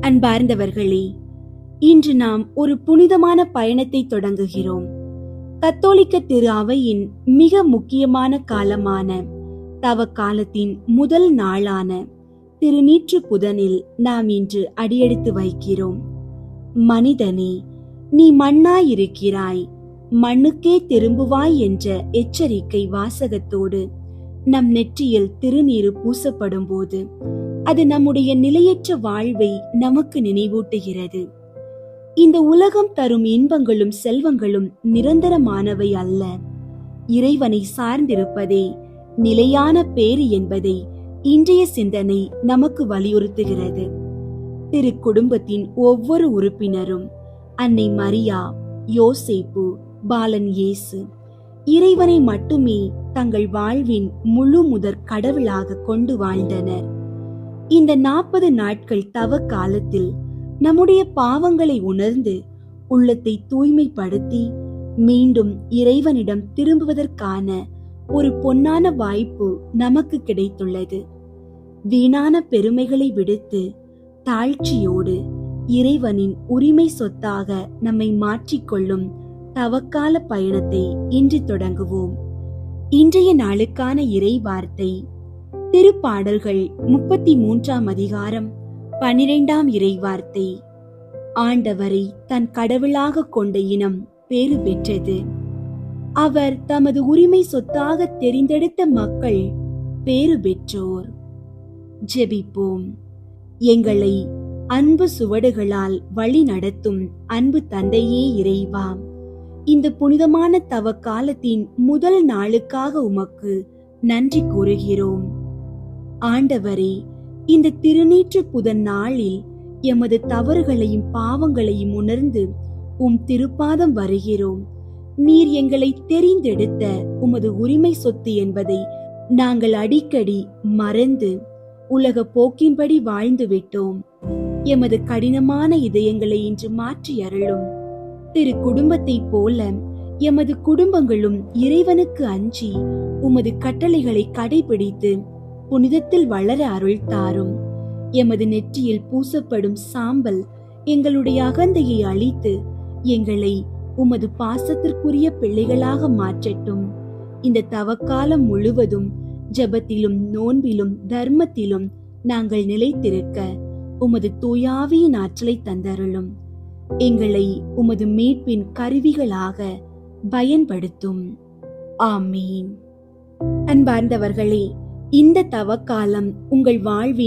அன்பார்ந்தவர்களே, இன்று நாம் ஒரு புனிதமான பயணத்தை தொடங்குகிறோம். கத்தோலிக்க திரு அவையின் மிக முக்கியமான காலமான தவ காலத்தின் முதல் நாளான திருநீற்று புதனில் நாம் இன்று அடியெடுத்து வைக்கிறோம். மனிதனே, நீ மண்ணாயிருக்கிறாய், மண்ணுக்கே திரும்புவாய் என்ற எச்சரிக்கை வாசகத்தோடு நம் நெற்றியில் திருநீறு பூசப்படும் போது அது நம்முடைய நிலையற்ற வாழ்வை நமக்கு நினைவூட்டுகிறது. இந்த உலகம் தரும் இன்பங்களும் செல்வங்களும் நிரந்தரமானவை அல்ல. இறைவனை சார்ந்திருப்பதே நிலையான பேறு என்பதை இன்றைய சிந்தனை நமக்கு வலியுறுத்துகிறது. திரு குடும்பத்தின் ஒவ்வொரு உறுப்பினரும், அன்னை மரியா, யோசேப்பு, பாலன் இயேசு, இறைவனை மட்டுமே தங்கள் வாழ்வின் முழு முதற் கடவுளாக கொண்டு வாழ்ந்தனர். இந்த 40 நாட்கள் தவ காலத்தில் நம்முடைய பாவங்களை உணர்ந்து உள்ளத்தை தூய்மைப்படுத்தி மீண்டும் இறைவனிடம் திரும்புவதற்கான ஒரு பொன்னான வாய்ப்பு நமக்கு கிடைத்துள்ளது. வீணான பெருமைகளை விடுத்து தாழ்ச்சியோடு இறைவனின் உரிமை சொத்தாக நம்மை மாற்றிக்கொள்ளும் தவக்கால பயணத்தை இன்று தொடங்குவோம். இன்றைய நாளுக்கான இறை வார்த்தை திருப்பாடல்கள் 33ஆம் அதிகாரம் 12ஆம் இறை வார்த்தை. ஆண்டவரை தன் கடவுளாக கொண்ட இனம் பேறு பெற்றது. அவர் தமது உரிமை சொத்தாக தெரிந்தெடுத்த மக்கள் பேறு பெற்றோர். ஜெபிப்போம். எங்களை அன்பு சுவடுகளால் வழி நடத்தும் அன்பு தந்தையே இறைவா, இந்த புனிதமான தவ காலத்தின் முதல் நாளுக்காக உமக்கு நன்றி கூறுகிறோம். ஆண்டவரே, இந்த திருநீற்று புதன் நாளில் எமது தவறுகளையும் பாவங்களையும் உணர்ந்து உம் திருப்பாதம் வருகிறோம். நீர் எங்களை தெரிந்தெடுத்த உமது உரிமை சொத்து என்பதை நாங்கள் அடிக்கடி மறந்து உலக போக்கின்படி வாழ்ந்து விட்டோம். எமது கடினமான இதயங்களை இன்று மாற்றி அருளும். திரு குடும்பத்தை போல எமது குடும்பங்களும் இறைவனுக்கு அஞ்சி உமது கட்டளைகளை கடைபிடித்து புனிதத்தில் வளர அருள் தாரும். எமது நெற்றியில் பூசப்படும் சாம்பல் எங்களுடைய அகந்தையை அழித்து எங்களை உமது பாசத்திற்குரிய பிள்ளைகளாக மாற்றட்டும். இந்த தவக்காலம் முழுவதும் ஜெபத்திலும் நோன்பிலும் தர்மத்திலும் நாங்கள் நிலைத்திருக்க உமது தூயாவியின் ஆற்றலை தந்தருளும். எங்களை உமது மீட்பின் கருவிகளாக பயன்படுத்தும். ஆமீன். அன்பார்ந்தவர்களே, இந்த தவக்காலம் உங்கள் வாழ்வின்